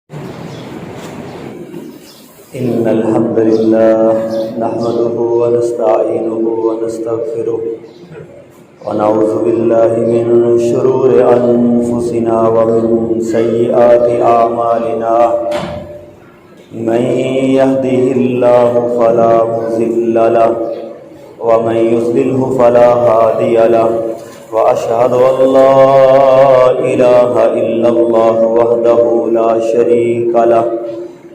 إن الحمد لله نحمده ونستعينه ونستغفره ونعوذ بالله من شرور أنفسنا ومن سيئات أعمالنا من يهده الله فلا مضل له ومن يضلله فلا هادي له وأشهد أن لا إله إلا الله وحده لا شريك له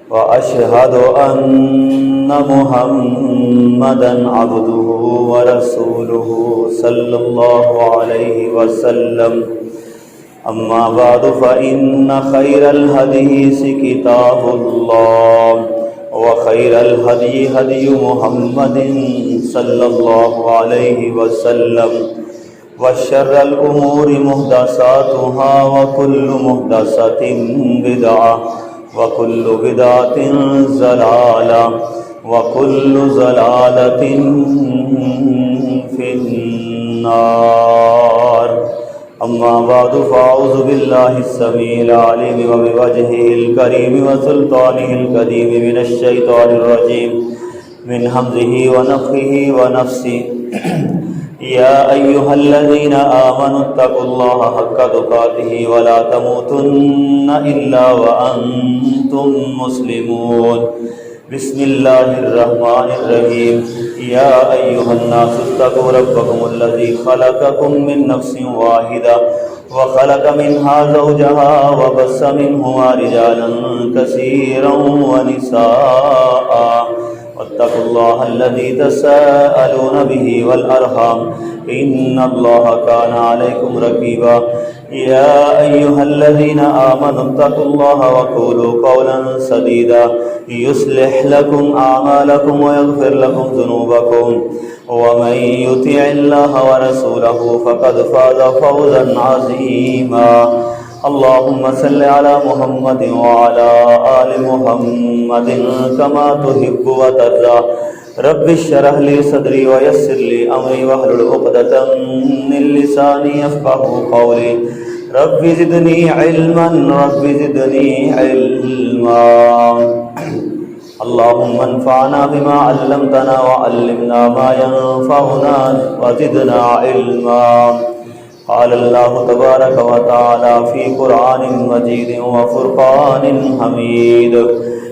وأشهد أن محمدًا عبده ورسوله صلى الله عليه وسلم أما بعد فإن خير الحديث كتاب الله وخير الهدي هدي محمد صلى الله عليه وسلم وشر الأمور محدثاتها وكل محدثة بدعة وكل بدعة ضلالة وكل ضلالة في النار أما بعد فأعوذ بالله السميع العليم وبوجهه الكريم وسلطانه القديم من الشيطان الرجيم من همزه ونفخه ونفسه يا أيها الذين آمنوا اتقوا الله حق تقاته ولا تموتن إلا وأنتم مسلمون بسم الله الرحمن الرحيم يا أيها الناس اتقوا ربكم الذي خلقكم من نفس واحدة وخلق منها زوجها وبث منهما رجالا كثيرا ونساء واتقوا الله الذي تساءلون به والأرحام إن الله كان عليكم رقيبا يا أيها الذين آمنوا اتقوا الله وقولوا قولا سديدا يصلح لكم أعمالكم ويغفر لكم ذنوبكم ومن يطع الله ورسوله فقد فاز فوزا عظيما اللهم صل على محمد وعلى آل محمد كما تحب وترضى رب اشرح لي صدري ويسر لي أمري واحلل عقدة من لساني يفقهوا قولي رب زدني علما رب زدني علما اللهم انفعنا بما علمتنا وعلمنا ما ينفعنا وزدنا علما قال الله تبارك وتعالى في قرآن مجيد وفرقان حميد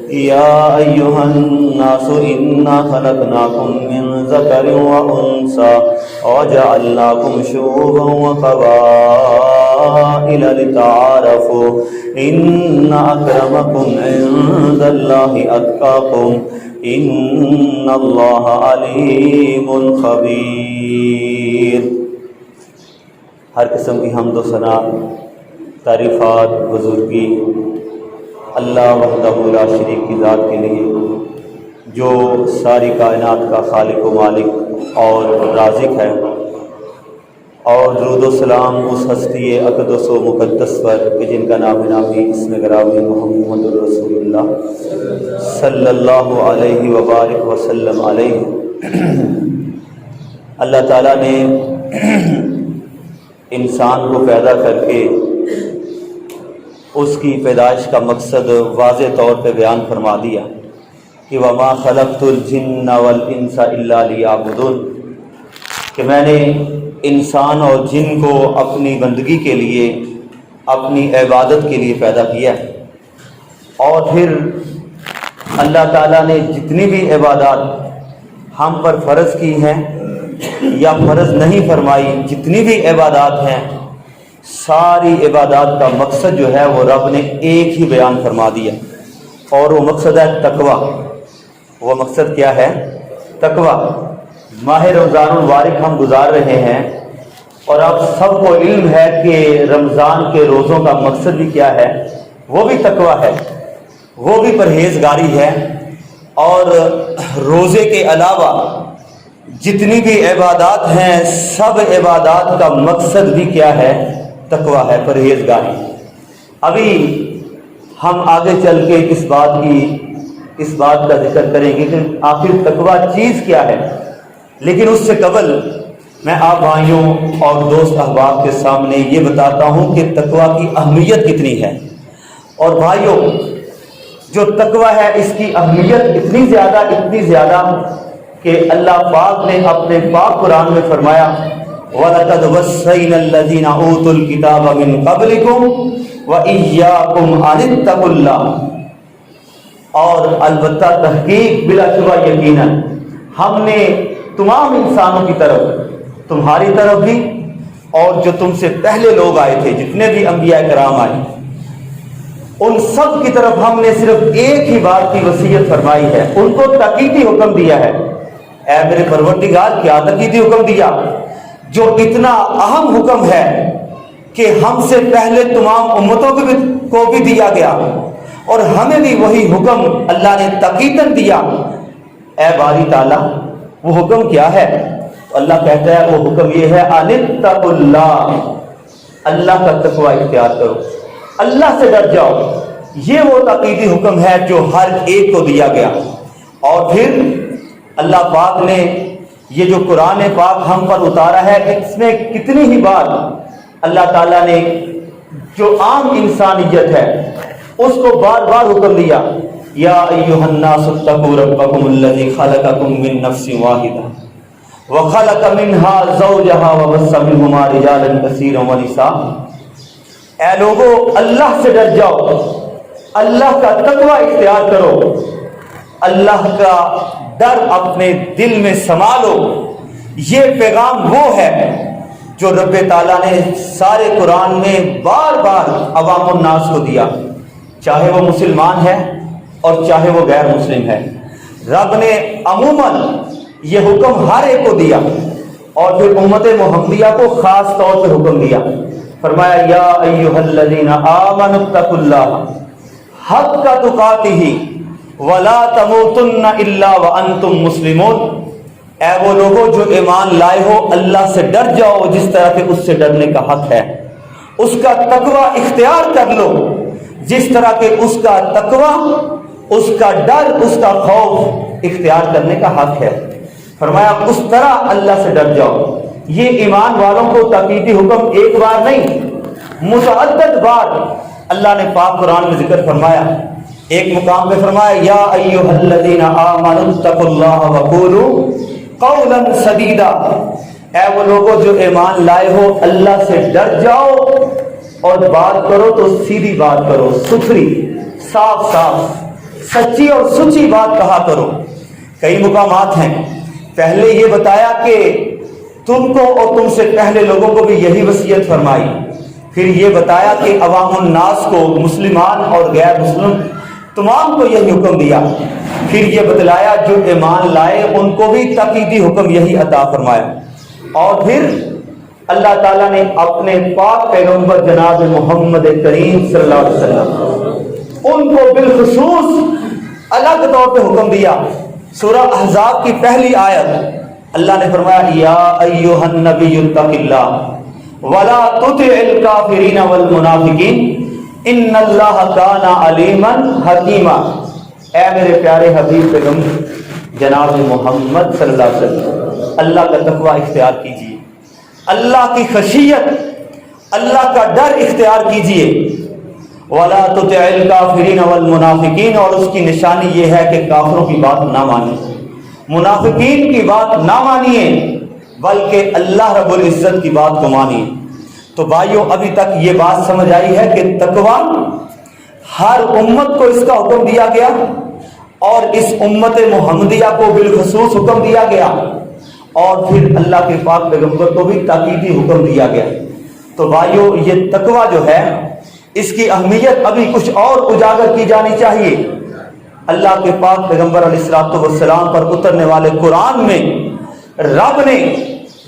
يا أيها الناس إنا خلقناكم من ذكر وأنثى وجعلناكم شعوبا وقبائل لتعارفوا إن أكرمكم عند الله أتقاكم إن الله عليم خبير۔ ہر قسم کی حمد و ثنا تعریفات بزرگی اللہ وحدہ لا شریک کی ذات کے لیے جو ساری کائنات کا خالق و مالک اور رازق ہے، اور درود و سلام اس ہستی اقدس و مقدس پر کہ جن کا نام نامی اسم گرامی محمد رسول اللہ صلی اللہ علیہ وبارک وسلم علیہ۔ اللہ تعالیٰ نے انسان کو پیدا کر کے اس کی پیدائش کا مقصد واضح طور پہ بیان فرما دیا کہ وَمَا خَلَقْتُ الْجِنَّ وَالْإِنسَ إِلَّا لِيَعْبُدُونَ، کہ میں نے انسان اور جن کو اپنی بندگی کے لیے، اپنی عبادت کے لیے پیدا کیا ہے۔ اور پھر اللہ تعالیٰ نے جتنی بھی عبادات ہم پر فرض کی ہیں یا فرض نہیں فرمائی، جتنی بھی عبادات ہیں، ساری عبادات کا مقصد جو ہے وہ رب نے ایک ہی بیان فرما دیا، اور وہ مقصد ہے تقوی۔ وہ مقصد کیا ہے؟ تقوی۔ ماہ رمضان المبارک ہم گزار رہے ہیں، اور اب سب کو علم ہے کہ رمضان کے روزوں کا مقصد بھی کیا ہے؟ وہ بھی تقوی ہے، وہ بھی پرہیزگاری ہے۔ اور روزے کے علاوہ جتنی بھی عبادات ہیں، سب عبادات کا مقصد بھی کیا ہے؟ تقوی ہے، پرہیزگاری۔ ابھی ہم آگے چل کے اس بات کا ذکر کریں گے کہ آخر تقوی چیز کیا ہے، لیکن اس سے قبل میں آپ بھائیوں اور دوست احباب کے سامنے یہ بتاتا ہوں کہ تقوی کی اہمیت کتنی ہے۔ اور بھائیوں، جو تقوی ہے اس کی اہمیت اتنی زیادہ کہ اللہ پاک نے اپنے پاک قرآن میں فرمایا وَلَقَدْ وَصَّيْنَا الَّذِينَ أُوتُوا الْكِتَابَ مِنْ قَبْلِكُمْ وَإِيَّاكُمْ أَنِ اتَّقُوا اللَّهَ، اور البتہ تحقیق بلا شبہ یقیناً ہم نے تمام انسانوں کی طرف، تمہاری طرف بھی اور جو تم سے پہلے لوگ آئے تھے، جتنے بھی انبیاء کرام آئے، ان سب کی طرف ہم نے صرف ایک ہی بات کی وصیت فرمائی ہے، ان کو تاکیدی حکم دیا ہے۔ اے میرے پروردگار، کیا تاکیدی حکم دیا؟ جو اتنا اہم حکم ہے کہ ہم سے پہلے تمام امتوں کو بھی دیا گیا اور ہمیں بھی وہی حکم اللہ نے تاکیداً دیا۔ اے باری تعالیٰ، وہ حکم کیا ہے؟ تو اللہ کہتا ہے وہ حکم یہ ہے ان اتقوا اللہ، اللہ کا تقوی اختیار کرو، اللہ سے ڈر جاؤ۔ یہ وہ تاکیدی حکم ہے جو ہر ایک کو دیا گیا۔ اور پھر اللہ پاک نے یہ جو قرآن پاک ہم پر اتارا ہے، اس میں کتنی ہی بار اللہ تعالیٰ نے جو عام انسانیت ہے اس کو بار بار حکم دیا، یا ایھا الناس اتقوا ربکم الذی خلقکم من نفس واحدہ وخلق منها زوجها وبث منهما رجالا کثیرا ونساء۔ اے لوگو، اللہ سے ڈر جاؤ، اللہ کا تقوی اختیار کرو، اللہ کا ڈر اپنے دل میں سنبھالو۔ یہ پیغام وہ ہے جو رب تعالیٰ نے سارے قرآن میں بار بار عوام الناس کو دیا، چاہے وہ مسلمان ہے اور چاہے وہ غیر مسلم ہے۔ رب نے عموماً یہ حکم ہر ایک کو دیا، اور پھر امت محمدیہ کو خاص طور پہ حکم دیا، فرمایا یا ایھا الذین آمنوا اتقوا اللہ حق تقاتہ ولا تموتن الا وانتم مسلمون۔ اے وہ لوگوں جو ایمان لائے ہو، اللہ سے ڈر جاؤ جس طرح کہ اس سے ڈرنے کا حق ہے، اس کا تقوی اختیار کر لو جس طرح کہ اس کا تقوی، اس کا ڈر، اس کا خوف اختیار کرنے کا حق ہے۔ فرمایا اس طرح اللہ سے ڈر جاؤ۔ یہ ایمان والوں کو تاکیدی حکم ایک بار نہیں، متعدد بار اللہ نے پاک قرآن میں ذکر فرمایا۔ ایک مقام پہ فرمایا یا ایھا الذین آمنوا اتقوا اللہ وقولوا قولا سدیدا۔ اے وہ لوگوں جو ایمان لائے ہو، اللہ سے ڈر جاؤ اور بات کرو تو سیدھی بات کرو، ستھری، صاف سچی اور سچی بات کہا کرو۔ کئی مقامات ہیں، پہلے یہ بتایا کہ تم کو اور تم سے پہلے لوگوں کو بھی یہی وصیت فرمائی، پھر یہ بتایا کہ عوام الناس کو، مسلمان اور غیر مسلم تمام کو یہی حکم دیا، پھر یہ بتلایا جو ایمان لائے ان کو بھی تاکیدی حکم یہی عطا فرمایا۔ اور پھر اللہ تعالیٰ نے اپنے پاک پیغمبر جناب محمد کریم صلی اللہ علیہ وسلم ان کو بالخصوص الگ طور پہ حکم دیا۔ سورہ احزاب کی پہلی آیت اللہ نے فرمایا یا ایھا النبی اتق اللہ ولا تطع الکافرین والمنافقین ان اللہ کان علیما حکیما۔ اے میرے پیارے حبیب پیغمبر جناب محمد صلی اللہ علیہ وسلم، اللہ کا تقوی اختیار کیجیے، اللہ کی خشیت، اللہ کا ڈر اختیار کیجیے۔ ولا تطع الکافرین والمنافقین، اور اس کی نشانی یہ ہے کہ کافروں کی بات نہ مانیے، منافقین کی بات نہ مانیے، بلکہ اللہ رب العزت کی بات کو مانیے۔ تو بھائیو، ابھی تک یہ بات سمجھ آئی ہے کہ تقوی ہر امت کو اس کا حکم دیا گیا، اور اس امت محمدیہ کو بالخصوص حکم دیا گیا، اور پھر اللہ کے پاک پیغمبر کو بھی تاکیدی حکم دیا گیا۔ تو بھائیو، یہ تقوی جو ہے اس کی اہمیت ابھی کچھ اور اجاگر کی جانی چاہیے۔ اللہ کے پاک پیغمبر علیہ الصلوۃ والسلام پر اترنے والے قرآن میں رب نے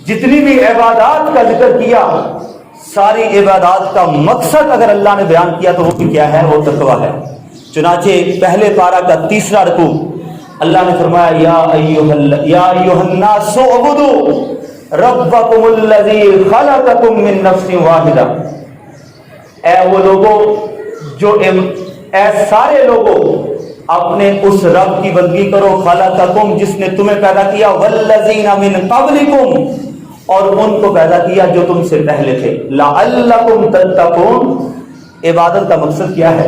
جتنی بھی عبادات کا ذکر کیا، ساری عبادات کا مقصد اگر اللہ نے بیان کیا تو وہ کیا ہے؟ وہ تقوی ہے۔ چنانچہ پہلے پارہ کا 3واں رکوع اللہ نے فرمایا یا ایھا الناس اعبدوا ربکم الذی خلقکم من نفس واحدہ۔ اے وہ لوگوں جو اے سارے لوگوں، اپنے اس رب کی بندگی کرو، خلقکم جس نے تمہیں پیدا کیا، والذین من قبلکم اور ان کو پیدا کیا جو تم سے پہلے تھے، لعلکم تتقون۔ عبادت کا مقصد کیا ہے؟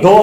2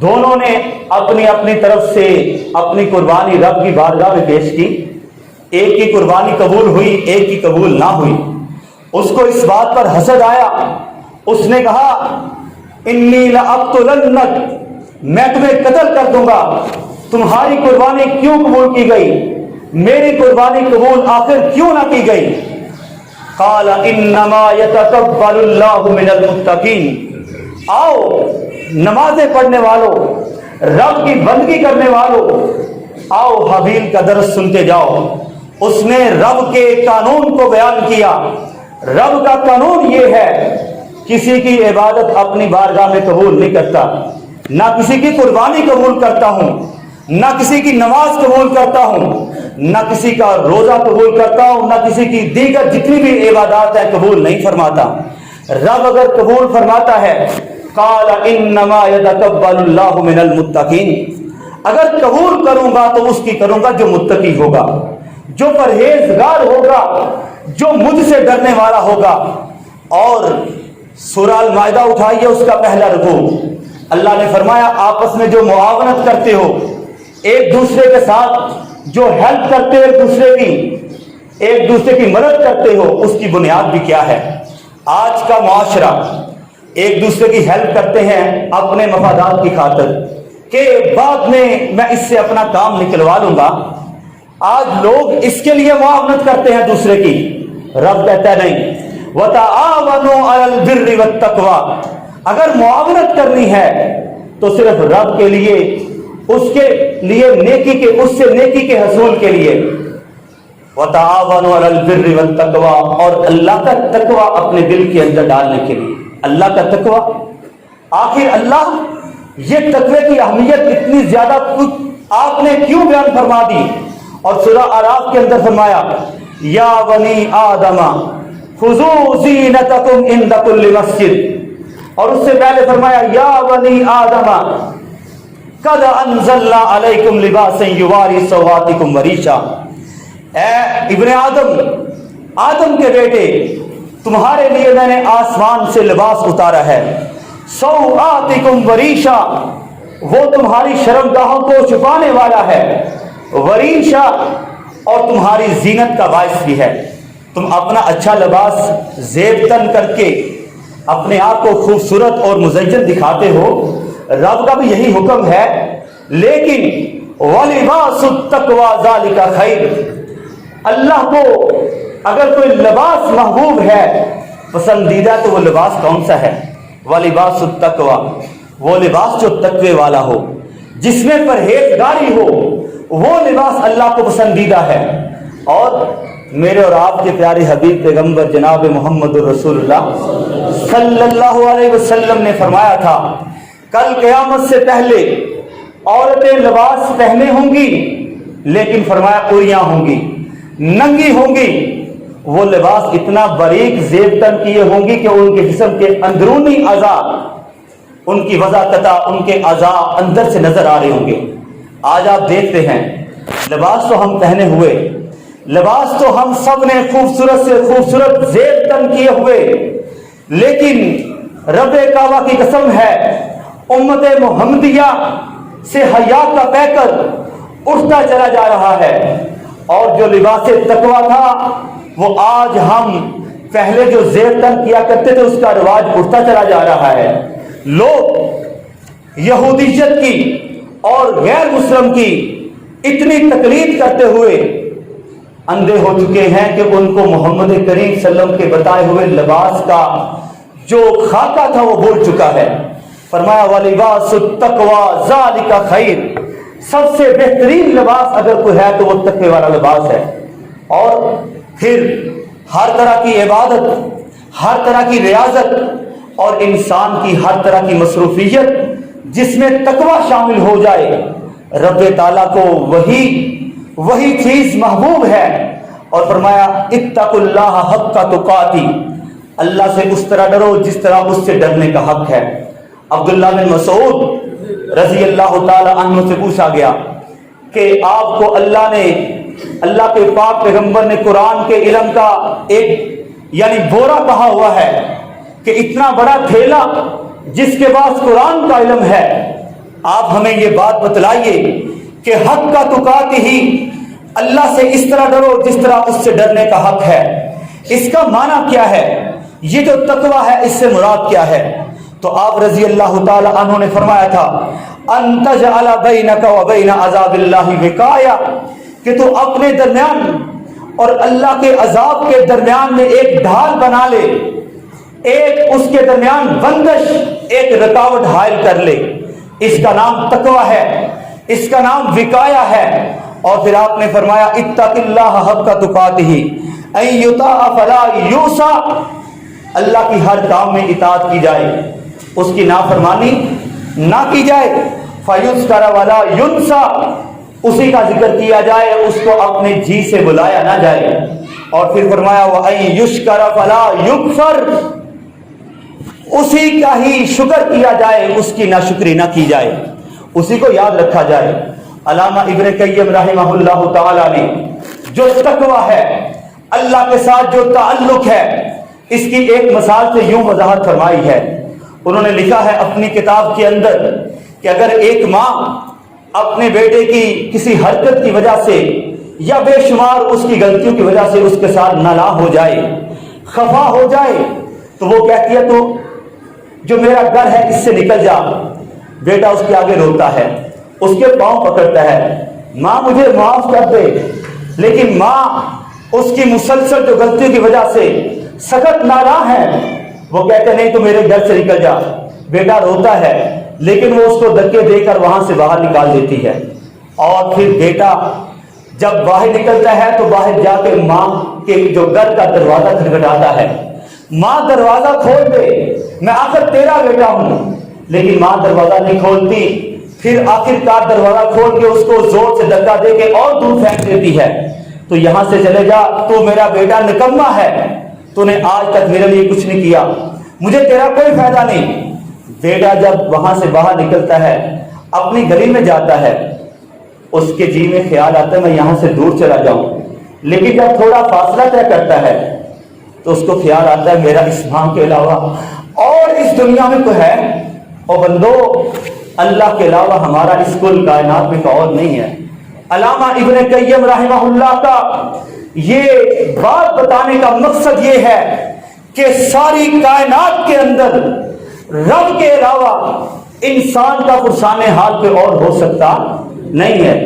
دونوں نے اپنی اپنی طرف سے اپنی قربانی رب کی بارگاہ میں پیش کی. ایک کی قربانی قبول ہوئی، ایک کی قبول نہ ہوئی. اس کو اس بات پر حسد آیا. اس نے کہا انی لأقتلنک، میں تمہیں قتل کر دوں گا. تمہاری قربانی کیوں قبول کی گئی؟ میری قربانی قبول آخر کیوں نہ کی گئی؟ قال انما يتقبل اللہ من المتقین. آؤ نمازیں پڑھنے والوں، رب کی بندگی کرنے والوں، آؤ حابیل کا درس سنتے جاؤ. اس نے رب کے قانون کو بیان کیا. رب کا قانون یہ ہے، کسی کی عبادت اپنی بارگاہ میں قبول نہیں کرتا، نہ کسی کی قربانی قبول کرتا ہوں، نہ کسی کی نماز قبول کرتا ہوں، نہ کسی کا روزہ قبول کرتا ہوں، نہ کسی کی دیگر جتنی بھی عبادات ہیں قبول نہیں فرماتا. رب اگر قبول فرماتا ہے قال انما يتقبل اللہ من المتقین، اگر قبول کروں گا تو اس کی کروں گا جو متقی ہوگا، جو پرہیزگار ہوگا، جو مجھ سے ڈرنے والا ہوگا. اور سورہ المائدہ اٹھائیے، اس کا پہلا رکوع. اللہ نے فرمایا آپس میں جو معاونت کرتے ہو، ایک دوسرے کے ساتھ جو ہیلپ کرتے ہو، ایک دوسرے کی مدد کرتے ہو، اس کی بنیاد بھی کیا ہے؟ آج کا معاشرہ ایک دوسرے کی ہیلپ کرتے ہیں اپنے مفادات کی خاطر کہ بعد میں اس سے اپنا کام نکلوا لوں گا. آج لوگ اس کے لیے معاونت کرتے ہیں دوسرے کی. رب کہتا ہے نہیں، وَتَعَاوَنُوا عَلَى الْبِرِّ وَالتَّقْوَى. اگر معاونت کرنی ہے تو صرف رب کے لیے، اس کے لیے نیکی کے، اس سے نیکی کے حصول کے لیے. وَتَعَاوَنُوا عَلَى الْبِرِّ وَالتَّقْوَى، اور اللہ کا تقوی اپنے دل کے اندر ڈالنے کے لیے. اللہ کا تقوی، آخر اللہ یہ تقوی کی اہمیت اتنی زیادہ آپ نے کیوں بیان فرما دی؟ اور سورہ اعراف کے اندر فرمایا یا بنی آدم خذوا زینتکم عند کل مسجد. اور اس سے پہلے فرمایا یا بنی آدم قد انزلنا علیکم لباسا یواری سوآتکم وریشا. اے ابن آدم کے بیٹے، تمہارے لیے میں نے آسمان سے لباس اتارا ہے. سوآتکم وریشا، وہ تمہاری شرمگاہوں کو چھپانے والا ہے. وریشا، اور تمہاری زینت کا باعث بھی ہے. تم اپنا اچھا لباس زیب تن کر کے اپنے آپ کو خوبصورت اور مزین دکھاتے ہو. رب کا بھی یہی حکم ہے، لیکن وَلِبَاسُ التَّقْوَى ذَلِكَ خَيْرٌ. اللہ کو اگر کوئی لباس محبوب ہے، پسندیدہ، تو وہ لباس کون سا ہے؟ وَلِبَاسُ التَّقْوَى، وہ لباس جو تقوی والا ہو، جس میں پرہیزگاری ہو، وہ لباس اللہ کو پسندیدہ ہے. اور میرے اور آپ کے پیارے حبیب پیغمبر جناب محمد الرسول اللہ صلی اللہ علیہ وسلم نے فرمایا تھا کل قیامت سے پہلے عورتیں لباس پہنے ہوں گی، لیکن فرمایا قریاں ہوں گی، ننگی ہوں گی. وہ لباس اتنا باریک زیب تن کیے ہوں گی کہ ان کے جسم کے اندرونی اعضاء، ان کی وضاحت، ان کے اعضاء اندر سے نظر آ رہے ہوں گے. آج آپ دیکھتے ہیں لباس تو ہم پہنے ہوئے، لباس تو ہم سب نے خوبصورت سے خوبصورت زیب تن کیے ہوئے، لیکن رب کعبہ کی قسم ہے امت محمدیہ سے حیا کا پیکر اٹھتا چلا جا رہا ہے. اور جو لباس تقویٰ تھا وہ آج ہم پہلے جو زیب تن کیا کرتے تھے اس کا رواج اٹھتا چلا جا رہا ہے. لوگ یہودیت کی اور غیر مسلم کی اتنی تقلید کرتے ہوئے اندھے ہو چکے ہیں کہ ان کو محمد کریم صلی اللہ علیہ وسلم کے بتائے ہوئے لباس کا جو خاکہ تھا وہ بھول چکا ہے. فرمایا وَلِبَاسُ التَّقْوَى ذَلِكَ خَيْرٌ، سب سے بہترین لباس اگر کوئی ہے تو وہ تقوی والا لباس ہے. اور پھر ہر طرح کی عبادت، ہر طرح کی ریاضت اور انسان کی ہر طرح کی مصروفیت جس میں تقوی شامل ہو جائے، رب تعالیٰ کو وہی چیز محبوب ہے. اور فرمایا اتقوا اللہ حق تقاتی، اللہ سے اس طرح ڈرو جس طرح اس سے ڈرنے کا حق ہے. عبداللہ بن مسعود رضی اللہ تعالی عنہ سے پوچھا گیا کہ آپ کو اللہ کے پاک پیغمبر نے قرآن کے علم کا ایک یعنی بورا کہا ہوا ہے کہ اتنا بڑا تھیلا جس کے پاس قرآن کا علم ہے آپ ہمیں یہ بات بتلائیے کہ حق کا تقاتی ہی اللہ سے اس طرح ڈرو جس طرح اس سے ڈرنے کا حق ہے۔ اس کا معنی کیا ہے؟ یہ جو تقوی ہے اس سے مراد کیا ہے؟ تو آپ رضی اللہ تعالی عنہ نے فرمایا تھا ان تجعل بینک و بین عذاب اللہ وقایا، کہ تو اپنے درمیان اور اللہ کے عذاب کے درمیان میں ایک ڈھال بنا لے، ایک اس کے درمیان بندش، ایک رکاوٹ حائل کر لے۔ اس کا نام تقوی ہے، اس کا نام وقایا ہے۔ اور پھر آپ نے فرمایا اتق اللہ حق تقاتہ ان یطاع فلا یوصى، اللہ کی ہر کام میں اطاعت کی جائے، اس کی نافرمانی نہ کی جائے۔ فیذکر ولا ینسى، اسی کا ذکر کیا جائے، اس کو اپنے جی سے بلایا نہ جائے۔ اور پھر فرمایا وَأَن یشکر فلا یکفر، اسی کا ہی شکر کیا جائے، اس کی ناشکری نہ کی جائے، اسی کو یاد رکھا جائے۔ علامہ ابن قیم رحمہ اللہ تعالی نے جو تقوی ہے، اللہ کے ساتھ جو تعلق ہے، اس کی ایک مثال سے یوں وضاحت فرمائی ہے۔ انہوں نے لکھا ہے اپنی کتاب کے اندر کہ اگر ایک ماں اپنے بیٹے کی کسی حرکت کی وجہ سے یا بے شمار اس کی غلطیوں کی وجہ سے اس کے ساتھ نالاں ہو جائے، خفا ہو جائے، تو وہ کہتی ہے تو جو میرا گھر ہے اس سے نکل جا۔ بیٹا اس کے آگے روتا ہے، اس کے پاؤں پکڑتا ہے، ماں مجھے معاف کر دے، لیکن ماں اس کی مسلسل جو غلطیوں کی وجہ سے سخت ناراض ہے، وہ کہتے نہیں تو میرے گھر سے نکل جا۔ بیٹا روتا ہے لیکن وہ اس کو دھکے دے کر وہاں سے باہر نکال دیتی ہے۔ اور پھر بیٹا جب باہر نکلتا ہے تو باہر جا کے ماں کے جو گھر کا دروازہ کھٹکھٹاتا ہے، ماں دروازہ کھول دے، میں آخر تیرا بیٹا ہوں، لیکن ماں دروازہ نہیں کھولتی۔ پھر آخر کار دروازہ کھول کے اس کو زور سے دھکا دے کے اور دور پھینک دیتی ہے، تو یہاں سے چلے جا، تو میرا بیٹا نکما ہے، تو نے آج تک میرے لیے کچھ نہیں کیا، مجھے تیرا کوئی فائدہ نہیں۔ بیٹا جب وہاں سے باہر نکلتا ہے، اپنی گلی میں جاتا ہے، اس کے جی میں خیال آتا ہے میں یہاں سے دور چلا جاؤں، لیکن جب تھوڑا فاصلہ طے کرتا ہے تو اس کو خیال آتا ہے میرا اس ماں کے علاوہ اور اس دنیا میں کوئی ہے؟ اور بندو، اللہ کے علاوہ ہمارا اس کل کائنات میں کوئی اور نہیں ہے۔ علامہ ابن قیم رحمہ اللہ کا یہ بات بتانے کا مقصد یہ ہے کہ ساری کائنات کے اندر رب کے علاوہ انسان کا پرسان حال پہ اور ہو سکتا نہیں ہے۔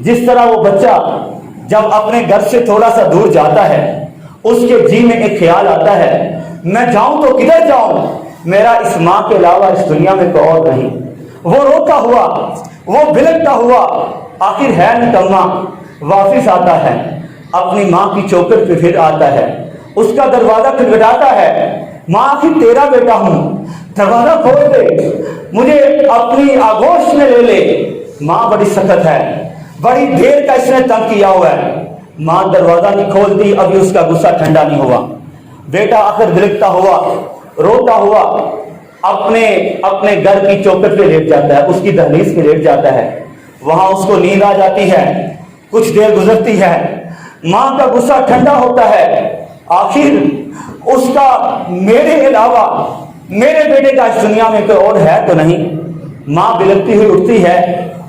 جس طرح وہ بچہ جب اپنے گھر سے تھوڑا سا دور جاتا ہے، اس کے جی میں ایک خیال آتا ہے میں جاؤں تو کدھر جاؤں، میرا اس ماں کے علاوہ اس دنیا میں کوئی اور نہیں۔ وہ روتا ہوا، وہ بلکتا ہوا، آخر ہے نکما، واپس آتا ہے، اپنی ماں کی چوکٹ پہ پھر آتا ہے، اس کا دروازہ کھٹکھٹاتا ہے، ماں آخر تیرا بیٹا ہوں، دروازہ کھول دے، مجھے اپنی آغوش میں لے لے۔ ماں بڑی سخت ہے، بڑی دیر کا اس نے تنگ کیا ہوا ہے، ماں دروازہ نہیں کھولتی، ابھی اس کا غصہ ٹھنڈا نہیں ہوا۔ بیٹا آخر بلکتا ہوا، روتا ہوا اپنے گھر کی چوکٹ پہ لیٹ جاتا ہے، اس کی دہلیز پہ لیٹ جاتا ہے، وہاں اس کو نیند آ جاتی ہے، کچھ دیر گزرتی ہے، ماں کا غصہ ٹھنڈا ہوتا ہے، آخر اس کا میرے علاوہ میرے بیٹے کا اس دنیا میں کوئی اور ہے تو نہیں۔ ماں بلکتی ہوئی اٹھتی ہے،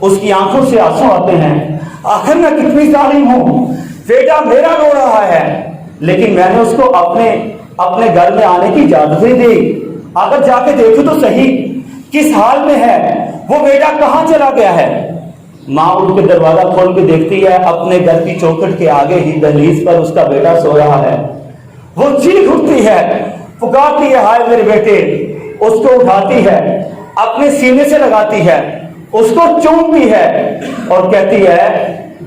اس کی آنکھوں سے آنسو آتے ہیں، آخر میں کتنی ظالم ہوں، بیٹا میرا رو رہا ہے، لیکن میں نے اس کو اپنے گھر میں آنے کی اجازت نہیں دی، اگر جا کے دیکھو تو صحیح کس حال میں ہے، وہ بیٹا کہاں چلا گیا ہے۔ ماں اٹھ کے دروازہ کھول کے دیکھتی ہے، اپنے گھر کی چوکھٹ کے آگے ہی دہلیز پر اس کا بیٹا سو رہا ہے، وہ چیخ اٹھتی ہے، پکارتی ہے ہائے میرے بیٹے، اس کو اٹھاتی ہے، اپنے سینے سے لگاتی ہے، اس کو چومتی ہے اور کہتی ہے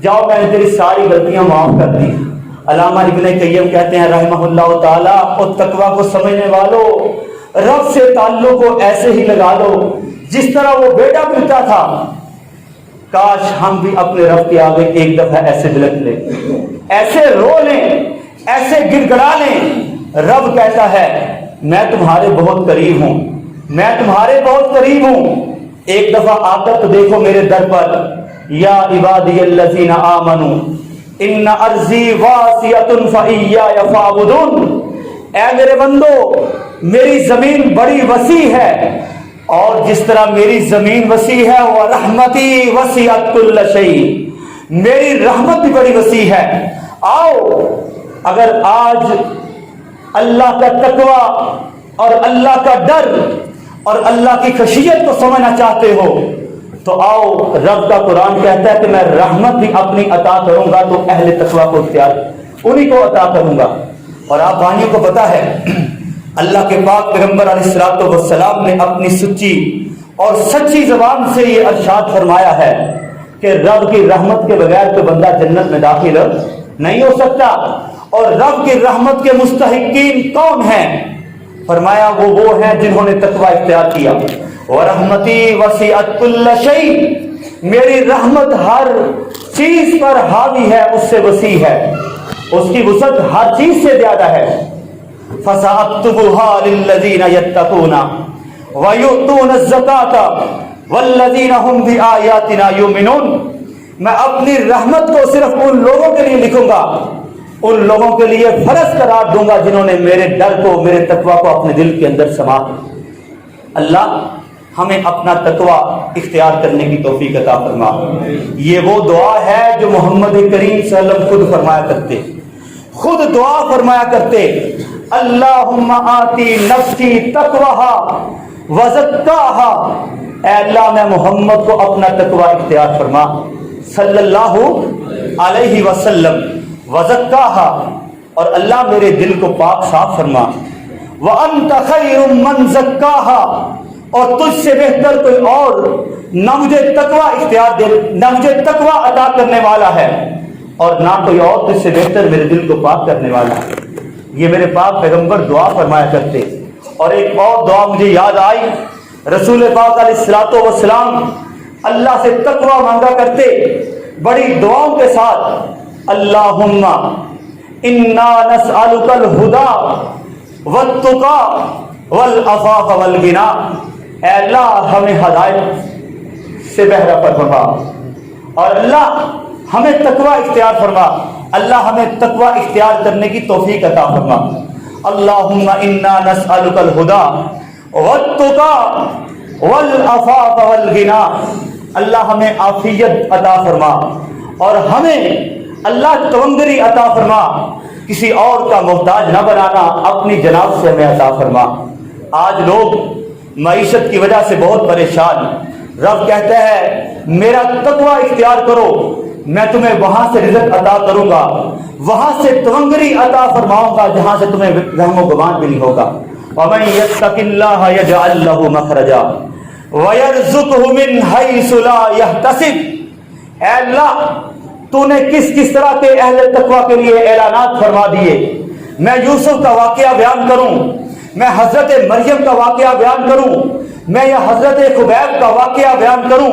جاؤ میں نے تیری ساری غلطیاں معاف کر دی۔ علامہ ابن قیم کہتے ہیں رحمہ اللہ تعالیٰ، اور تقویٰ کو سمجھنے والوں، رب سے تعلق کو ایسے ہی لگا لو جس طرح وہ بیٹا ملتا تھا۔ کاش ہم بھی اپنے رب کے آگے ایک دفعہ ایسے بلک لیں، ایسے رو لیں، ایسے گڑ گڑا لیں۔ رب کہتا ہے میں تمہارے بہت قریب ہوں، میں تمہارے بہت قریب ہوں، ایک دفعہ آ کر تو دیکھو میرے در پر، یا عبادی الذین آمنوا ان ارضی واسعۃ فایای فاعبدون، اے میرے بندو میری زمین بڑی وسیع ہے، اور جس طرح میری زمین وسیع ہے وہ رحمتی وسعت کل شیء، میری رحمت بھی بڑی وسیع ہے۔ آؤ اگر آج اللہ کا تقوی اور اللہ کا ڈر اور اللہ کی خشیت کو سمجھنا چاہتے ہو تو آؤ، رب کا قرآن کہتا ہے کہ میں رحمت بھی اپنی عطا کروں گا تو اہل تقوی کو اختیار انہی کو عطا کروں گا۔ اور آپ بھائیوں کو پتا ہے اللہ کے پاک پیغمبر علیہ الصلوۃ والسلام نے اپنی سچی اور سچی زبان سے یہ ارشاد فرمایا ہے کہ رب کی رحمت کے بغیر تو بندہ جنت میں داخل نہیں ہو سکتا۔ اور رب کی رحمت کے مستحقین کون ہیں؟ فرمایا وہ ہیں جنہوں نے تقوی اختیار کیا۔ وَرَحْمَتِي وَسِعَتْ كُلَّ شَيْءٍ، میری رحمت ہر چیز پر حاوی ہے، اس سے وسیع ہے، اس کی وسعت ہر چیز سے زیادہ ہے۔ فَسَأَكْتُبُهَا لِلَّذِينَ يَتَّقُونَ وَيُؤْتُونَ الزَّكَاةَ وَالَّذِينَ هُمْ بِآيَاتِنَا يُؤْمِنُونَ، میں اپنی رحمت کو صرف ان لوگوں کے لیے لکھوں گا، ان لوگوں کے لیے فرض قرار دوں گا جنہوں نے میرے ڈر کو، میرے تقوی کو اپنے دل کے اندر سما۔ اللہ ہمیں اپنا تقوی اختیار کرنے کی توفیق عطا فرما۔ یہ وہ دعا ہے جو محمد کریم صلی اللہ علیہ وسلم خود فرمایا کرتے، خود دعا فرمایا کرتے، اللہم آتی نفسی تقواہا وزکاہا، اے اللہ میں محمد کو اپنا تقوی اختیار فرما صلی اللہ علیہ وسلم، وزکاہا، اور اللہ میرے دل کو پاک صاف فرما، وانت خیر من زکاہا، اور تجھ سے بہتر کوئی اور نہ مجھے تقوی اختیار دے، نہ مجھے تقوی عطا کرنے والا ہے، اور نہ کوئی اور تجھ سے بہتر میرے دل کو پاک کرنے والا ہے۔ یہ میرے پاک پیغمبر دعا فرمایا کرتے۔ اور ایک اور دعا مجھے یاد آئی، رسول پاک علیہ الصلوۃ والسلام اللہ سے تقوی مانگا کرتے بڑی دعاؤں کے ساتھ، اللہم انا نسألک الہدی والتقی والعفاف والغنی، اے اللہ ہمیں ہدایت سے بہرہ فرما، اور اللہ ہمیں تقوی اختیار فرما، اللہ ہمیں تقوی اختیار کرنے کی توفیق عطا فرما۔ اللہم انا نسألک الہدی والتقی والعفاف والغنی، اللہ ہمیں عافیت عطا فرما اور ہمیں اللہ تونگری عطا فرما، کسی اور کا محتاج نہ بنانا، اپنی جناب سے ہمیں عطا فرما۔ آج لوگ معیشت کی وجہ سے بہت پریشان، رب کہتا ہے میرا تقوی اختیار کرو، میں تمہیں وہاں سے رزق عطا کروں گا، وہاں سے تونگری عطا فرماؤں گا جہاں سے تمہیں رحم و گمان بھی نہیں ہوگا۔ وَمَن يَتَّقِ اللَّهَ يَجْعَل لَّهُ مَخْرَجًا وَيَرْزُقْهُ مِنْ حَيْثُ لَا يَحْتَسِبُ، اے اللہ تو نے کس کس طرح کے اہل تقوی کے لیے اعلانات فرما دیے۔ میں یوسف کا واقعہ بیان کروں، میں حضرت مریم کا واقعہ بیان کروں، میں یا حضرت خبیب کا واقعہ بیان کروں،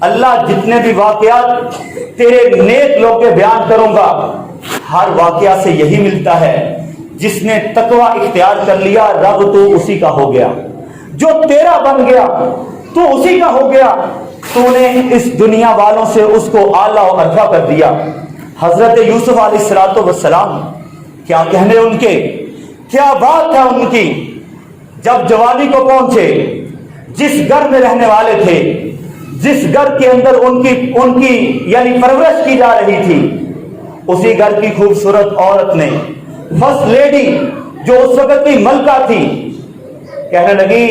اللہ جتنے بھی واقعات تیرے نیک لوگ کے بیان کروں گا، ہر واقعہ سے یہی ملتا ہے، جس نے تقوی اختیار کر لیا رب تو اسی کا ہو گیا، جو تیرا بن گیا تو اسی کا ہو گیا، تو نے اس دنیا والوں سے اس کو اعلیٰ و ارفع کر دیا۔ حضرت یوسف علیہ الصلوۃ والسلام، کیا کہنے ان کے، کیا بات ہے ان کی، جب جوانی کو پہنچے، جس گھر میں رہنے والے تھے، جس گھر کے اندر ان کی یعنی پرورش کی جا رہی تھی، اسی گھر کی خوبصورت عورت نے، فرسٹ لیڈی جو اس وقت کی ملکہ تھی، کہنے لگی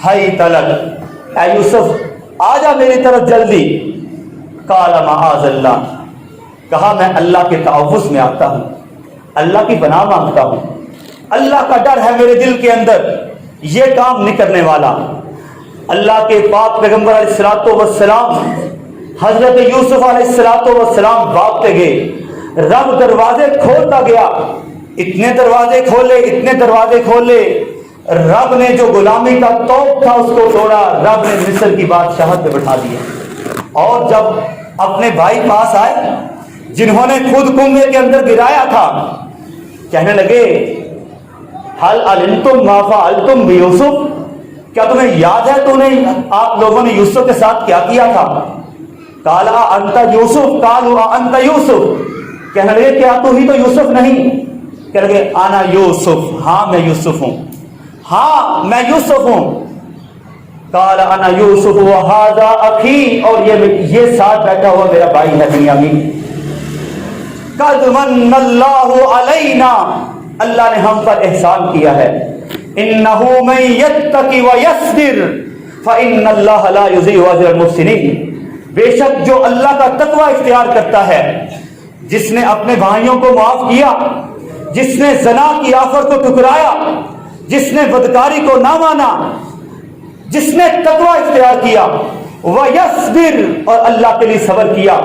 ہائی طلق، اے یوسف آجا میری طرف جلدی، قال معاذ اللہ، کہا میں اللہ کے تعوذ میں آتا ہوں، اللہ کی پناہ مانگتا ہوں، اللہ کا ڈر ہے میرے دل کے اندر، یہ کام نہیں کرنے والا۔ اللہ کے پاک پیغمبر علیہ الصلوۃ والسلام حضرت یوسف علیہ الصلوۃ والسلام بھاگتے گئے، رب دروازے کھولتا گیا، اتنے دروازے کھولے، اتنے دروازے کھولے، رب نے جو غلامی کا توق تھا اس کو توڑا، رب نے مصر کی بادشاہت پہ بٹھا دیا۔ اور جب اپنے بھائی پاس آئے جنہوں نے خود کنویں کے اندر گرایا تھا، کہنے لگے حل علمتم ما فعلتم بیوسف، کیا تمہیں یاد ہے تو نے آپ لوگوں نے یوسف کے ساتھ کیا کیا تھا؟ قال انت یوسف، قالوا انت یوسف، کہنے لگے کیا تو ہی تو یوسف نہیں؟ کہنے لگے انا یوسف، ہاں میں یوسف ہوں، ہاں میں یوسف ہوں۔ قال انا یوسف وہذا اخی، اور یہ ساتھ بیٹھا ہوا میرا بھائی ہے بنیامین۔ قد من اللہ علینا، اللہ نے ہم پر احسان کیا ہے۔ انہ من یتقی ویصبر فإن اللہ لا یضیع اجر المحسنین، بے شک جو اللہ کا تقوی اختیار کرتا ہے، جس نے اپنے بھائیوں کو معاف کیا، جس نے زنا کی آفر کو ٹکرایا، جس نے بدکاری کو نہ مانا، جس نے تقوی اختیار کیا، ویصبر، اور اللہ کے لیے صبر کیا،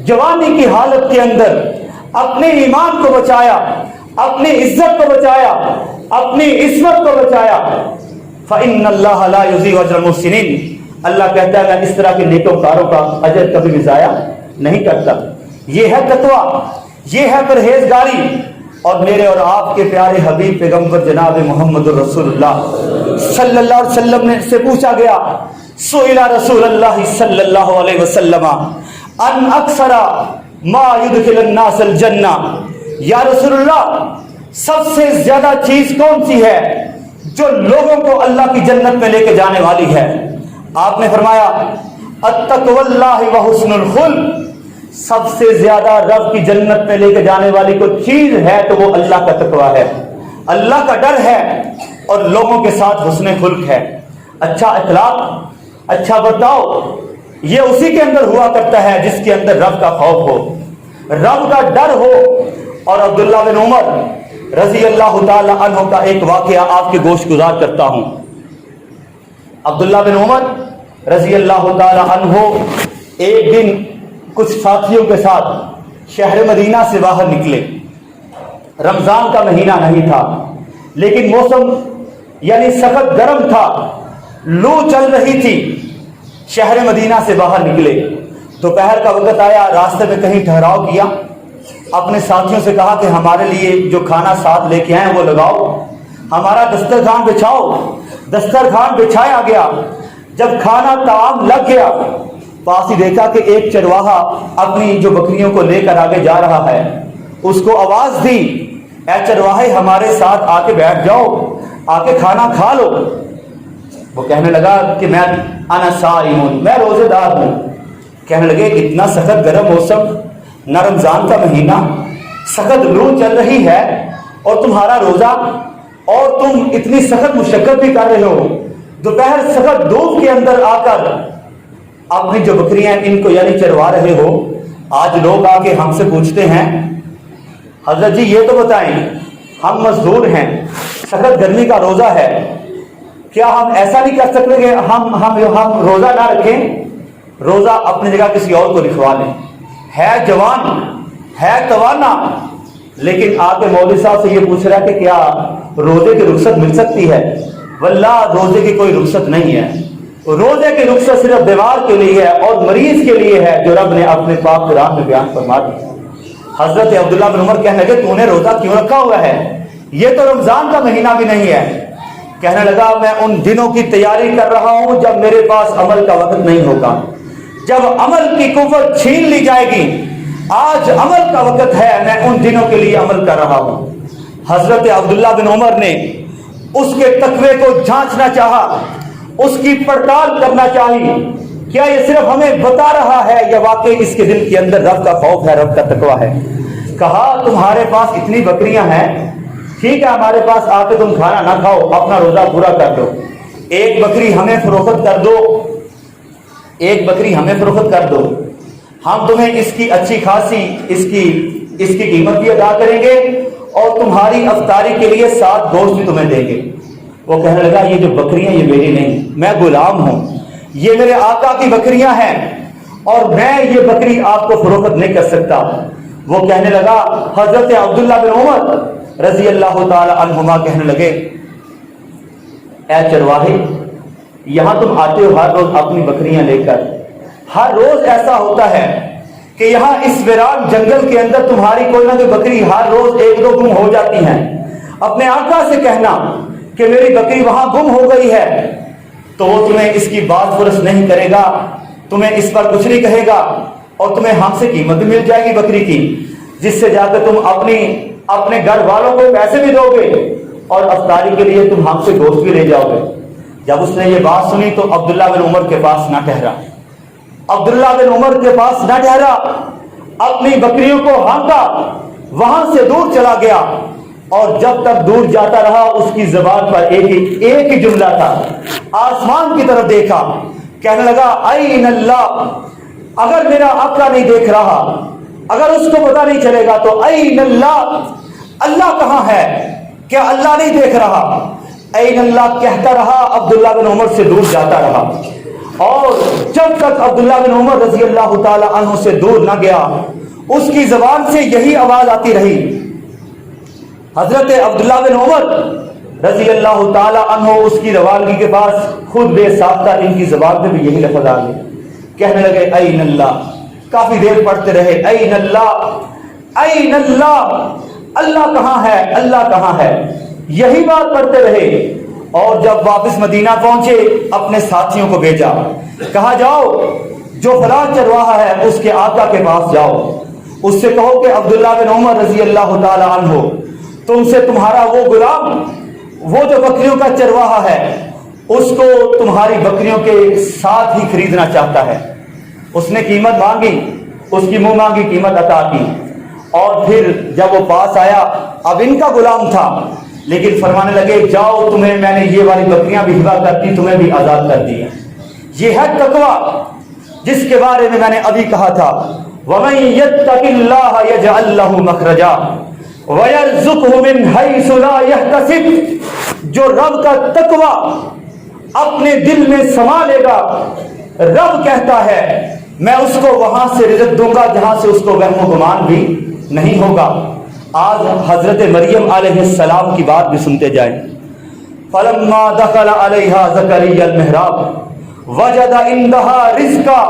جوانی کی حالت کے اندر اپنے ایمان کو بچایا، اپنی عزت کو بچایا، اپنی عصمت کو بچایا، فإن اللہ لا یضیع اجر المحسنین، اللہ کہتا ہے میں اس طرح کے نیکوکاروں کا اجر کبھی بھی ضائع نہیں کرتا۔ یہ ہے تقوی، یہ ہے پرہیزگاری۔ اور میرے اور آپ کے پیارے حبیب پیغمبر جناب محمد رسول اللہ صلی اللہ علیہ وسلم نے سے پوچھا گیا، سئل رسول اللہ صلی اللہ علیہ وسلم ان اکثر ما يدخل الناس الجنہ، یا رسول اللہ سب سے زیادہ چیز کون سی ہے جو لوگوں کو اللہ کی جنت میں لے کے جانے والی ہے؟ آپ نے فرمایا اتقوا اللہ وحسن الخلق، سب سے زیادہ رب کی جنت میں لے کے جانے والی کوئی چیز ہے تو وہ اللہ کا تقوی ہے، اللہ کا ڈر ہے، اور لوگوں کے ساتھ حسن خلق ہے، اچھا اخلاق، اچھا برتاؤ۔ یہ اسی کے اندر ہوا کرتا ہے جس کے اندر رب کا خوف ہو، رب کا ڈر ہو۔ اور عبداللہ بن عمر رضی اللہ تعالی عنہ کا ایک واقعہ آپ کے گوش گزار کرتا ہوں۔ عبداللہ بن عمر رضی اللہ تعالی عنہ ایک دن کچھ ساتھیوں کے ساتھ شہر مدینہ سے باہر نکلے۔ رمضان کا مہینہ نہیں تھا، لیکن موسم یعنی سخت گرم تھا، لو چل رہی تھی۔ شہر مدینہ سے باہر نکلے، دوپہر کا وقت آیا، راستے میں کہیں ٹھہراؤ کیا، اپنے ساتھیوں سے کہا کہ ہمارے لیے جو کھانا ساتھ لے کے آئے وہ لگاؤ، ہمارا دسترخوان بچھاؤ۔ دسترخوان بچھایا گیا، جب کھانا طعام لگ گیا، پاس ہی دیکھا کہ ایک چرواہا اپنی جو بکریوں کو لے کر آگے جا رہا ہے، اس کو آواز دی، اے چرواہے ہمارے ساتھ آ کے بیٹھ جاؤ، آ کے کھانا کھا لو۔ وہ کہنے لگا کہ میں انا صائم، میں روزے دار ہوں۔ کہنے لگے اتنا سخت گرم موسم، نہ رمضان کا مہینہ، سخت لو چل رہی ہے اور تمہارا روزہ، اور تم اتنی سخت مشقت بھی کر رہے ہو، دوپہر سخت دھوپ کے اندر آ کر اپنی جو بکریاں ان کو یعنی چروا رہے ہو۔ آج لوگ آ کے ہم سے پوچھتے ہیں حضرت جی یہ تو بتائیں، ہم مزدور ہیں، سخت گرمی کا روزہ ہے، کیا ہم ایسا نہیں کر سکتے کہ ہم روزہ نہ رکھیں، روزہ اپنی جگہ کسی اور کو لکھوا لیں؟ ہے جوان، ہے توانا، لیکن آ کے مولوی صاحب سے یہ پوچھ رہا ہے کہ کیا روزے کی رخصت مل سکتی ہے؟ واللہ روزے کی کوئی رخصت نہیں ہے، روزے کی رخصت صرف بیمار کے لیے ہے اور مریض کے لیے ہے، جو رب نے اپنے پاک قرآن میں بیان فرما دی۔ حضرت عبداللہ بن عمر کہنے لگے تو نے روزہ کیوں رکھا ہوا ہے؟ یہ تو رمضان کا مہینہ بھی نہیں ہے۔ کہنے لگا میں ان دنوں کی تیاری کر رہا ہوں جب میرے پاس عمل کا وقت نہیں ہوگا، جب عمل کی قوت چھین لی جائے گی۔ آج عمل کا وقت ہے، میں ان دنوں کے لیے عمل کر رہا ہوں۔ حضرت عبداللہ بن عمر نے اس کے تقوی کو جھانچنا چاہا، اس کی پڑتال کرنا چاہی، کیا یہ صرف ہمیں بتا رہا ہے یا واقعی اس کے دل کے اندر رب کا خوف ہے، رب کا تقوی ہے؟ کہا تمہارے پاس اتنی بکریاں ہیں، ٹھیک ہے ہمارے پاس آ کے تم کھانا نہ کھاؤ، اپنا روزہ پورا کر دو، ایک بکری ہمیں فروخت کر دو، ایک بکری ہمیں فروخت کر دو، ہم تمہیں اس کی اچھی خاصی اس کی قیمت بھی ادا کریں گے اور تمہاری افطاری کے لیے 7 گوشت بھی تمہیں دیں گے۔ وہ کہنے لگا یہ جو بکریاں یہ میری نہیں، میں غلام ہوں، یہ میرے آقا کی بکریاں ہیں اور میں یہ بکری آپ کو فروخت نہیں کر سکتا۔ وہ کہنے لگا حضرت عبداللہ بن عمر رضی اللہ تعالی عنہما کہنے لگے اے چرواہے یہاں تم آتے ہو ہر روز اپنی بکریاں لے کر، ہر روز ایسا ہوتا ہے کہ یہاں اس ویران جنگل کے اندر تمہاری کوئی نہ کوئی بکری ہر روز 1-2 گم ہو جاتی ہیں، اپنے آقا سے کہنا کہ میری بکری وہاں گم ہو گئی ہے، تو وہ تمہیں اس کی بات پرس نہیں کرے گا، تمہیں اس پر کچھ نہیں کہے گا اور تمہیں ہم سے قیمت بھی مل جائے گی بکری کی، جس سے جا کر تم اپنے گھر والوں کو پیسے بھی دو گے اور افطاری کے لیے تم ہم سے گوشت بھی لے جاؤ گے۔ جب اس نے یہ بات سنی تو عبداللہ بن عمر کے پاس نہ ٹھہرا، عبداللہ بن عمر کے پاس نہ ٹھہرا، اپنی بکریوں کو ہانکا، وہاں سے دور چلا گیا، اور جب تک دور جاتا رہا اس کی زبان پر ایک ہی جملہ تھا، آسمان کی طرف دیکھا، کہنے لگا این اللہ، اگر میرا آقا نہیں دیکھ رہا، اگر اس کو پتہ نہیں چلے گا تو این اللہ، اللہ کہاں ہے؟ کیا اللہ نہیں دیکھ رہا؟ این اللہ کہتا رہا، عبداللہ بن عمر سے دور جاتا رہا، اور جب تک عبداللہ بن عمر رضی اللہ تعالی عنہ سے دور نہ گیا اس کی زبان سے یہی آواز آتی رہی۔ حضرت عبداللہ بن عمر رضی اللہ تعالی عنہ اس کی روانگی کے پاس خود بے ساختہ ان کی زبان پہ بھی یہی لفظ آ گئے، کہنے لگے این اللہ، کافی دیر پڑھتے رہے این اللہ این اللہ، اللہ کہاں ہے، اللہ کہاں ہے، یہی بات پڑھتے رہے۔ اور جب واپس مدینہ پہنچے اپنے ساتھیوں کو بھیجا، کہا جاؤ جو فلاں چرواہا ہے اس کے آقا کے پاس جاؤ، اس سے کہو کہ عبداللہ بن عمر رضی اللہ تعالی عنہ تم سے تمہارا وہ غلام، وہ جو بکریوں کا چرواہا ہے، اس کو تمہاری بکریوں کے ساتھ ہی خریدنا چاہتا ہے۔ اس نے قیمت مانگی، اس کی منہ مانگی قیمت عطا کی، اور پھر جب وہ پاس آیا، اب ان کا غلام تھا لیکن فرمانے لگے جاؤ تمہیں میں نے یہ والی بکریاں بھی ہبا کر دی، تمہیں بھی آزاد کر دیا۔ یہ ہے تقویٰ جس کے بارے میں نے ابھی کہا تھا وَمَن يَتَّقِ اللَّهَ يَجْعَل لَّهُ مَخْرَجًا وَيَرْزُقْهُ مِنْ حَيْثُ لَا يَحْتَسِبُ، جو رب کا تقویٰ اپنے دل میں سما لے گا، رب کہتا ہے میں اس کو وہاں سے رزق دوں گا جہاں سے اس کو وہم و گمان بھی نہیں ہوگا۔ آج حضرت مریم علیہ السلام کی بات بھی سنتے جائیں۔ فلما دخل علیہا زکریا المحراب وجد عندها رزقا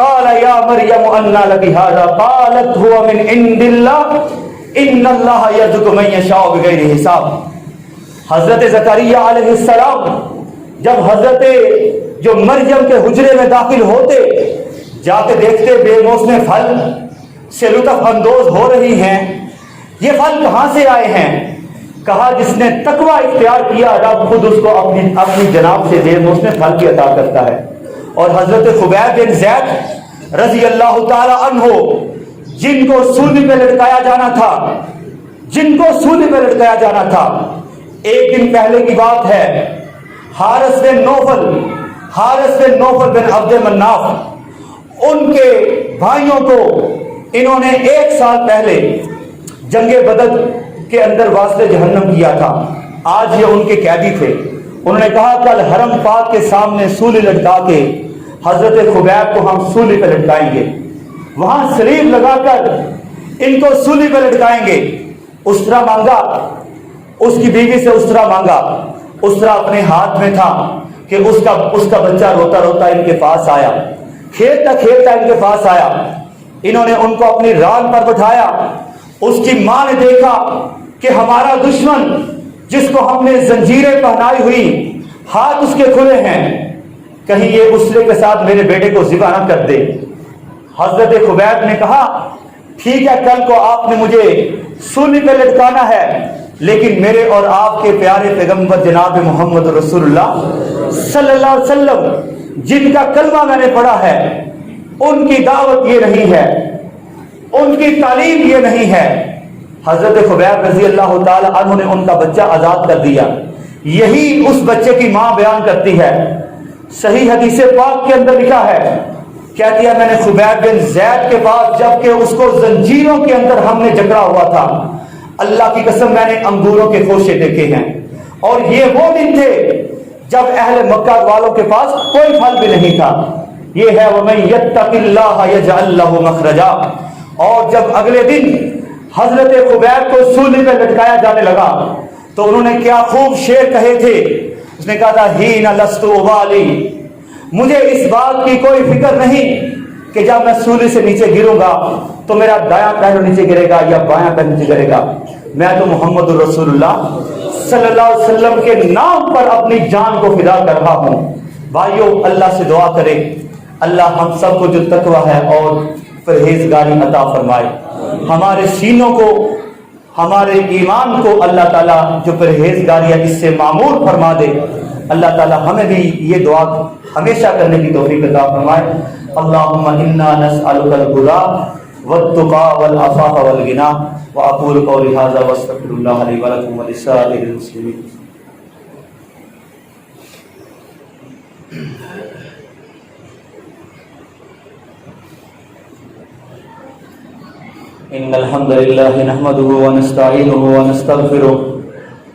قال یا مریم انا لک ھذا قالت هو من عند اللہ ان اللہ یرزق من یشاء بغیر حساب۔ حضرت زکریا علیہ السلام جب حضرت جو مریم کے حجرے میں داخل ہوتے، جا کے دیکھتے بے موسم پھل سے لطف اندوز ہو رہی ہیں، یہ پھل کہاں سے آئے ہیں؟ کہا جس نے تقویٰ اختیار کیا رب خود اس کو اپنی جناب سے بے موسم پھل کی عطا کرتا ہے۔ اور حضرت خبیب بن زید رضی اللہ تعالی عنہ جن کو سولی پہ لٹکایا جانا تھا، جن کو سولی پہ لٹکایا جانا تھا، ایک دن پہلے کی بات ہے، حارث بن نوفل بن عبد مناف، ان کے بھائیوں کو انہوں نے 1 سال پہلے جنگ بدر کے اندر واسطے جہنم کیا تھا، آج یہ ان کے قیدی تھے۔ انہوں نے کہا کل حرم پاک کے سامنے سولی لٹکا کے حضرت خبیب کو ہم سولی پہ لٹکائیں گے، وہاں سلیب لگا کر ان کو سولی پہ لٹکائیں گے۔ اسرا مانگا، اس کی بیوی سے اسرا مانگا، اسرا اپنے ہاتھ میں تھا کہ اس کا بچہ روتا روتا ان کے پاس آیا، کھیلتا کھیلتا ان کے پاس آیا، انہوں نے ان کو اپنی ران پر بٹھایا۔ اس کی ماں نے دیکھا کہ ہمارا دشمن جس کو ہم نے زنجیریں پہنائی ہوئی، ہاتھ اس کے کھلے ہیں، کہیں یہ اسرے کے ساتھ میرے بیٹے کو ذبح نہ کر دے۔ حضرت خبیب نے کہا ٹھیک ہے کل کو آپ نے مجھے سولی پہ لٹکانا ہے، لیکن میرے اور آپ کے پیارے پیغمبر جناب محمد رسول اللہ صلی اللہ علیہ وسلم جن کا کلمہ میں نے پڑھا ہے، ان کی دعوت یہ نہیں ہے، ان کی تعلیم یہ نہیں ہے۔ حضرت خبیب رضی اللہ تعالی عنہ نے ان کا بچہ آزاد کر دیا۔ یہی اس بچے کی ماں بیان کرتی ہے، صحیح حدیث پاک کے اندر لکھا ہے، کہتی ہے میں نے خبیب بن زید کے پاس جبکہ اس کو زنجیروں کے اندر ہم نے جکڑا ہوا تھا، اللہ کی قسم میں نے انگوروں کے خوشے دیکھے ہیں، اور یہ وہ دن تھے جب اہل مکہ والوں کے پاس کوئی پھل بھی نہیں تھا۔ یہ ہے وَمَن يَتَّقِ اللَّهَ يَجْعَل لَّهُ مَخْرَجًا۔ اور جب اگلے دن حضرت خبیب کو سولی پہ لٹکایا جانے لگا تو انہوں نے کیا خوب شعر کہے تھے، اس نے کہا تھا ہین لست ابالی، مجھے اس بات کی کوئی فکر نہیں کہ جب میں سولی سے نیچے گروں گا تو میرا دایاں پہلو نیچے گرے گا یا بایاں پہلو نیچے گرے گا، میں تو محمد رسول اللہ صلی اللہ علیہ وسلم کے نام پر اپنی جان کو فدا کر رہا ہوں۔ بھائیو اللہ سے دعا کرے اللہ ہم سب کو جو تقویٰ ہے اور پرہیزگاری عطا فرمائے، ہمارے سینوں کو، ہمارے ایمان کو اللہ تعالیٰ جو پرہیزگاری ہے اس سے معمور فرما دے، اللہ تعالی ہمیں بھی یہ دعا ہمیشہ کرنے کی توفیق عطا فرمائے. اللہم انا نسألک الہدی والتقی والعفاف والغنی. واقول قولی ھذا واستغفر اللہ لی ولکم ولسائر المسلمین. ان الحمد لله نحمده ونستعينه ونستغفره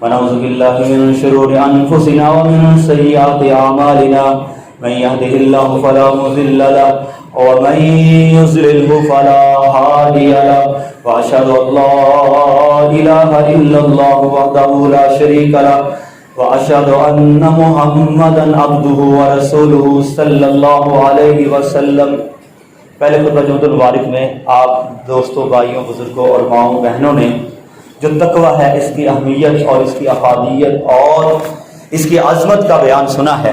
ونعوذ بالله من شرور انفسنا ومن سيئات اعمالنا. من يهده الله فلا مضل له ومن يضلل فلا هادي له. واشهد ان لا اله الا الله وحده لا شريك له واشهد ان محمدا عبده ورسوله صلی اللہ علیہ وسلم. پہلے خطبہ جمعۃ المبارک میں آپ دوستوں، بھائیوں، بزرگوں اور ماؤں بہنوں نے جو تقوی ہے اس کی اہمیت اور اس کی افادیت اور اس کی عظمت کا بیان سنا ہے.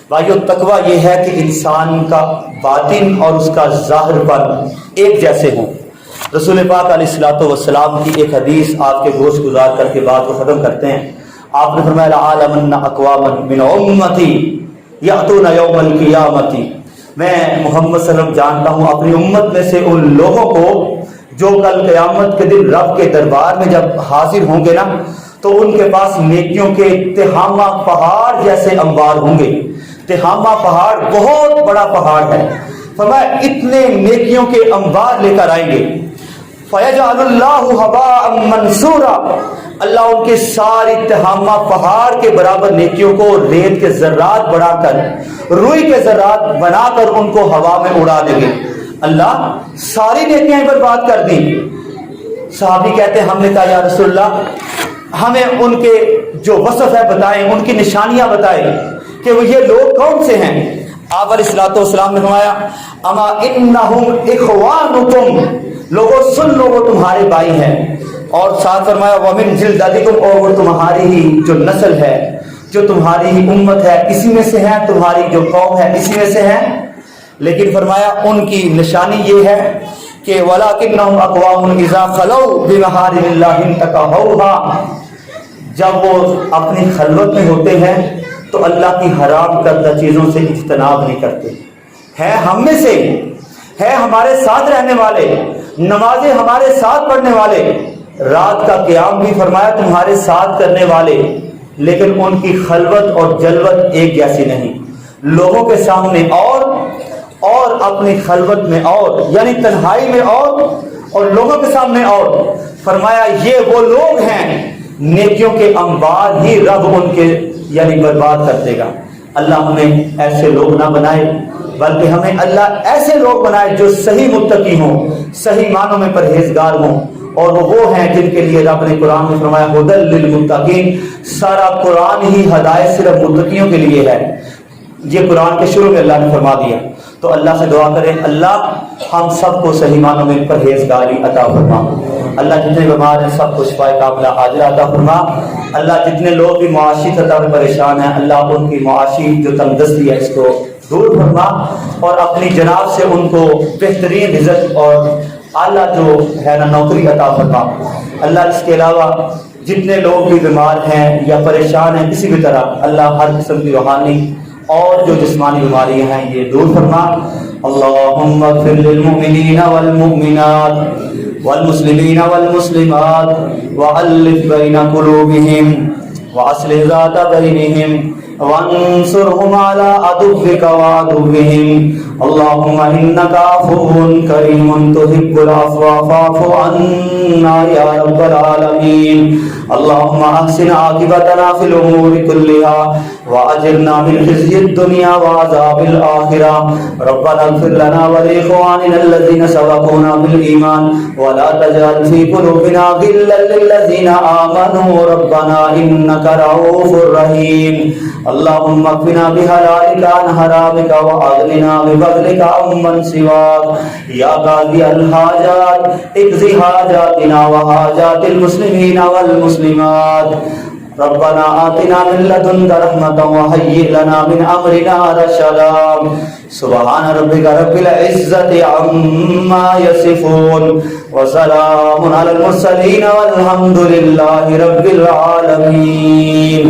بھائیو، تقوی یہ ہے کہ انسان کا باطن اور اس کا ظاہر پر ایک جیسے ہوں. رسول پاک علیہ الصلوۃ والسلام کی ایک حدیث آپ کے گوش گزار کر کے بات کو ختم کرتے ہیں. آپ نے فرمایا لَعَلَمَنَّ أَقْوَامًا مِنْ أُمَّتِي يَأْتُونَ يَوْمَ الْقِيَامَةِ. میں محمد صلی اللہ علیہ وسلم جانتا ہوں اپنی امت میں سے ان لوگوں کو جو کل قیامت کے دن رب کے دربار میں جب حاضر ہوں گے نا تو ان کے پاس نیکیوں کے تہامہ پہاڑ جیسے انبار ہوں گے. تہامہ پہاڑ بہت بڑا پہاڑ ہے. فرمایا اتنے نیکیوں کے انبار لے کر آئیں گے. فَيَجْعَلُ اللَّهُ هَبَاءً مَنْثُورًا. اللہ ان کے ساری تہامہ پہاڑ کے برابر نیکیوں کو ریت کے ذرات بڑھا کر، روئی کے ذرات بنا کر ان کو ہوا میں اڑا دیں گے. اللہ ساری نیکیاں برباد کر دی. صحابی کہتے ہیں ہم نے کہا یا رسول اللہ ہمیں ان کے جو وصف ہے بتائیں، ان کی نشانیاں بتائیں کہ وہ یہ لوگ کون سے ہیں. آپ علیہ الصلوۃ والسلام نے فرمایا اما انہم اخوانکم. لوگوں سن لو وہ تمہارے بھائی ہیں. اور ساتھ فرمایا ومن جلدتکم، اور وہ تمہاری ہی جو نسل ہے، جو تمہاری ہی امت ہے، اسی میں سے ہے. تمہاری جو قوم ہے اسی میں سے ہے. لیکن فرمایا ان کی نشانی یہ ہے کہ وَلَكِنَّهُمْ أَقْوَامٌ إِذَا خَلَوْا بِمَحَارِمِ اللَّهِ انتَهَكُوهَا. جب وہ اپنی خلوت میں ہوتے ہیں تو اللہ کی حرام کردہ چیزوں سے اجتناب نہیں کرتے. ہے ہم میں سے، ہے ہمارے ساتھ رہنے والے، نمازیں ہمارے ساتھ پڑھنے والے، رات کا قیام بھی فرمایا تمہارے ساتھ کرنے والے، لیکن ان کی خلوت اور جلوت ایک جیسی نہیں. لوگوں کے سامنے اور اپنی خلوت میں اور، یعنی تنہائی میں اور لوگوں کے سامنے اور. فرمایا یہ وہ لوگ ہیں نیکیوں کے انبار ہی رب ان کے یعنی برباد کر دے گا. اللہ ہمیں ایسے لوگ نہ بنائے، بلکہ ہمیں اللہ ایسے لوگ بنائے جو صحیح متقی ہوں، صحیح معنوں میں پرہیزگار ہوں. اور وہ ہیں جن کے لیے رب نے قرآن میں فرمایا ھدی للمتقین. سارا قرآن ہی ہدایت صرف متقیوں کے لیے ہے. یہ قرآن کے شروع میں اللہ نے فرما دیا. تو اللہ سے دعا کریں اللہ ہم سب کو صحیح معنوں میں پرہیزگاری عطا فرما. اللہ جتنے بیمار ہیں سب کو شفا کاملہ عاجلہ عطا فرما. اللہ جتنے لوگ بھی معاشی سطح پر پریشان ہیں اللہ ان کی معاشی جو تنگدستی ہے اس کو دور فرما اور اپنی جناب سے ان کو بہترین رزق اور اعلیٰ جو ہے نا نوکری عطا فرما. اللہ اس کے علاوہ جتنے لوگ بھی بیمار ہیں یا پریشان ہیں کسی بھی طرح اللہ ہر قسم کی روحانی اور جو جسمانی بیماریاں ہیں یہ دور فرما. اللہم اغفر للمؤمنین والمؤمنات والمسلمین والمسلمات وألف بین قلوبہم وأصلح ذات بینہم وانصرهم على عدوك وعدوهم. اللهم إنك عفو كريم تحب العفو فاعف عنا يا رب العالمين. اللهم أحسن عاقبتنا في الأمور كلها وأجرنا من خزي الدنيا وعذاب الآخرة. ربنا اغفر لنا ولإخواننا الذين سبقونا بالإيمان ولا تجعل في قلوبنا غلا للذين آمنوا ربنا إنك رؤوف رحيم. اللهم اكفنا بحلالك عن حرامك واغننا بفضلك عمن سواك. يا قاضي الحاجات اقض حاجاتنا وحاجات المسلمين والمسلمات. ربنا آتنا من لدنك رحمة وهيئ لنا من أمرنا رشدا. سبحان ربك رب العزة عما يصفون وسلام على المرسلين والحمد لله رب العالمين.